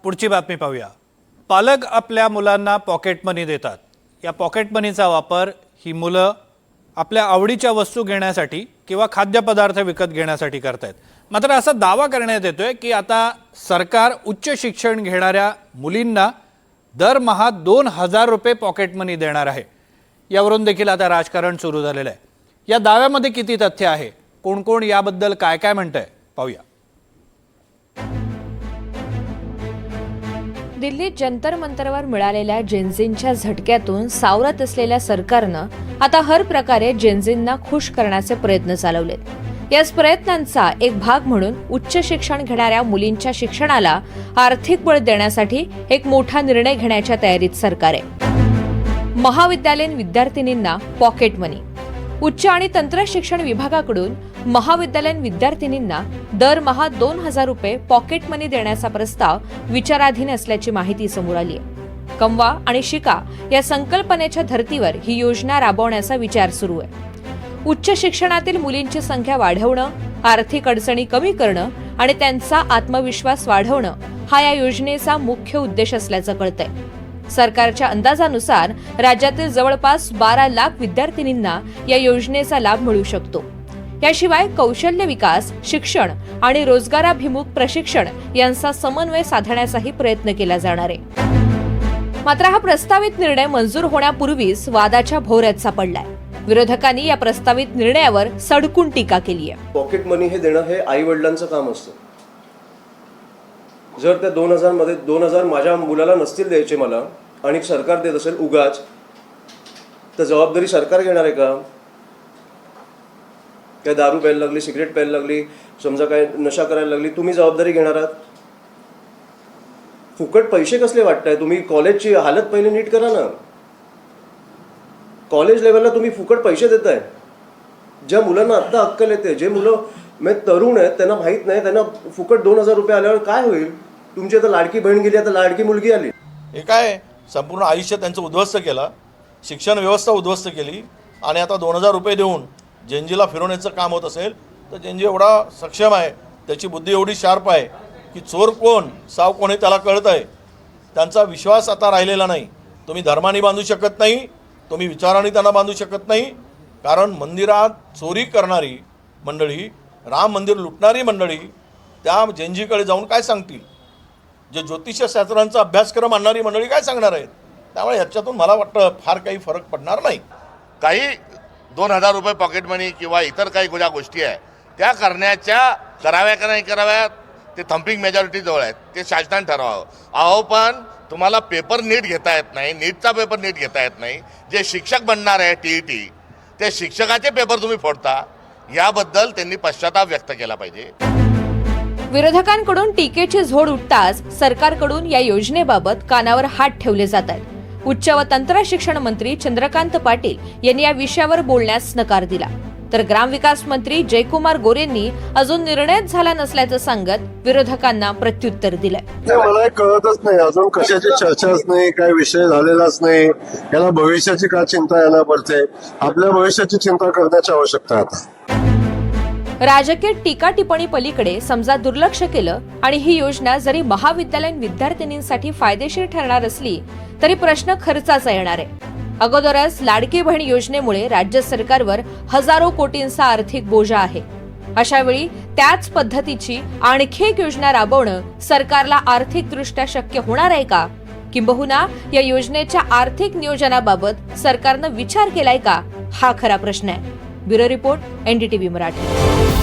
पुढची बातमी पाहूया। पालक आपल्या मुलांना पॉकेट मनी देतात। या पॉकेट मनीचा वापर ही मुलं आपल्या आवडीच्या वस्तू घेण्यासाठी किंवा खाद्यपदार्थ विकत घेण्यासाठी करतात। मात्र असा दावा करण्यात येतोय की आता सरकार उच्च शिक्षण घेणाऱ्या मुलींना दरमहा 2000 रुपये पॉकेट मनी देणार आहे। यावरून देखील आता राजकारण सुरू झालेलं आहे। या दाव्यामध्ये किती तथ्य आहे, कोण कोण याबद्दल काय काय म्हणतंय पाहूया। दिल्लीत जंतर मंतरवर मिळालेल्या जेन्झींच्या झटक्यातून सावरत असलेल्या सरकारनं आता हर प्रकारे जेन्झींना खुश करण्याचे प्रयत्न चालवलेत। याच प्रयत्नांचा एक भाग म्हणून उच्च शिक्षण घेणाऱ्या मुलींच्या शिक्षणाला आर्थिक बळ देण्यासाठी एक मोठा निर्णय घेण्याच्या तयारीत सरकार आहे। महाविद्यालयीन विद्यार्थिनींना पॉकेट मनी। उच्च आणि तंत्र शिक्षण विभागाकडून महाविद्यालयीन विद्यार्थिनींना दरमहा 2000 रुपये पॉकेट मनी देण्याचा प्रस्ताव विचाराधीन असल्याची माहिती समोर आली आहे। कमवा आणि शिका या संकल्पनेच्या धर्तीवर ही योजना राबवण्याचा विचार सुरू आहे। उच्च शिक्षणातील मुलींची संख्या वाढवणं, आर्थिक अडचणी कमी करणं आणि त्यांचा आत्मविश्वास वाढवणं हा या योजनेचा मुख्य उद्देश असल्याचं कळतंय। सरकारच्या अंदाजानुसार राज्यातील जवळपास 12 लाख विद्यार्थिनींना या योजनेचा लाभ मिळू शकतो। याशिवाय कौशल्य विकास, शिक्षण आणि रोजगाराभिमुख प्रशिक्षण यांचा समन्वय साधण्याचाही प्रयत्न केला जाणार आहे। मात्र हा प्रस्तावित निर्णय मंजूर होण्यापूर्वीच वादाच्या भोवऱ्यात सापडलाय। विरोधकांनी या प्रस्तावित निर्णयावर सडकून टीका केली आहे। पॉकेट मनी हे देणं हे आई वडिलांचं काम असतं। जर त्या 2000 मध्ये 2000 माझ्या मुलाला नसतील द्यायचे मला आणि सरकार देत असेल उगाच, तर जबाबदारी सरकार घेणार आहे का? काय दारू प्यायला लागली, सिगरेट प्यायला लागली, समजा काय नशा करायला लागली, तुम्ही जबाबदारी घेणार आहात? फुकट पैसे कसले वाटताय तुम्ही? कॉलेजची हालत पहिले नीट करा ना। कॉलेज लेवलला तुम्ही फुकट पैसे देताय। ज्या मुलांना आत्ता अक्कल येते, जे मुलं तरुण आहेत त्यांना माहीत नाही, त्यांना फुकट 2000 रुपये आल्यावर काय होईल? तुमची आता लाडकी बहीण गेली, आता लाडकी मुलगी आली। हे काय संपूर्ण आयुष्य त्यांचं उद्ध्वस्त केलं, शिक्षण व्यवस्था उद्ध्वस्त केली आणि आता 2000 रुपये देऊन जेनजीला फिरवण्याचं काम होत असेल तर जेनजी एवढा सक्षम आहे, त्याची बुद्धी एवढी शार्प आहे की चोर कोण साव कोण हे त्याला कळत आहे। त्यांचा विश्वास आता राहिलेला नाही। तुम्ही धर्माने बांधू शकत नाही, तुम्ही विचाराने त्यांना बांधू शकत नाही, कारण मंदिरात चोरी करणारी मंडळी, राम मंदिर लुटणारी मंडळी त्या जेनजीकडे जाऊन काय सांगतील? जे ज्योतिषशास्त्रांचा अभ्यासक्रम आणणारी मंडळी काय सांगणार आहेत? त्यामुळे याच्यातून मला वाटतं फार काही फरक पडणार नाही। काही 2000 रुपये पॉकेट मनी किंवा इतर काही ज्या गोष्टी आहेत त्या कराव्या का नाही कराव्यात ते थम्पिंग मेजॉरिटी जवळ आहेत, ते शासनाने ठरवावं। अहो पण तुम्हाला पेपर नीट घेता येत नाही, नीटचा पेपर नीट घेता येत नाही, जे शिक्षक बनणार आहे TET ते शिक्षकाचे पेपर तुम्ही फोडता, याबद्दल त्यांनी पश्चाताप व्यक्त केला पाहिजे। विरोधकांकडून टीकेची झोड उठताच सरकारकडून या योजनेबाबत कानावर हात ठेवले जात आहेत। उच्च व तंत्र शिक्षण मंत्री चंद्रकांत पाटील यांनी या विषयावर बोलण्यास नकार दिला, तर ग्रामविकास मंत्री जयकुमार गोरेंनी अजून निर्णयच झाला नसल्याचं सांगत विरोधकांना प्रत्युत्तर दिलंय। मला कळतच नाही, अजून कशाची चर्चाच नाही, काय विषय झालेलाच नाही, याला भविष्याची का चिंता यायला पडते? आपल्या भविष्याची चिंता करण्याची आवश्यकता आता। राजकीय टीका टिप्पणी पलीकडे समजा दुर्लक्ष केलं आणि ही योजना जरी महाविद्यालयीन विद्यार्थिनींसाठी फायदेशीर ठरणार असली तरी प्रश्न खर्चाचा येणार आहे। अगोदरच लाडकी बहीण योजनेमुळे राज्य सरकारवर हजारो कोटींचा आर्थिक बोजा आहे। अशा वेळी त्याच पद्धतीची आणखी एक योजना राबवणं सरकारला आर्थिकदृष्ट्या शक्य होणार आहे का? किंबहुना या योजनेच्या आर्थिक नियोजनाबाबत सरकारनं विचार केलाय का? हा खरा प्रश्न आहे। Bureau report, NDTV Marathi.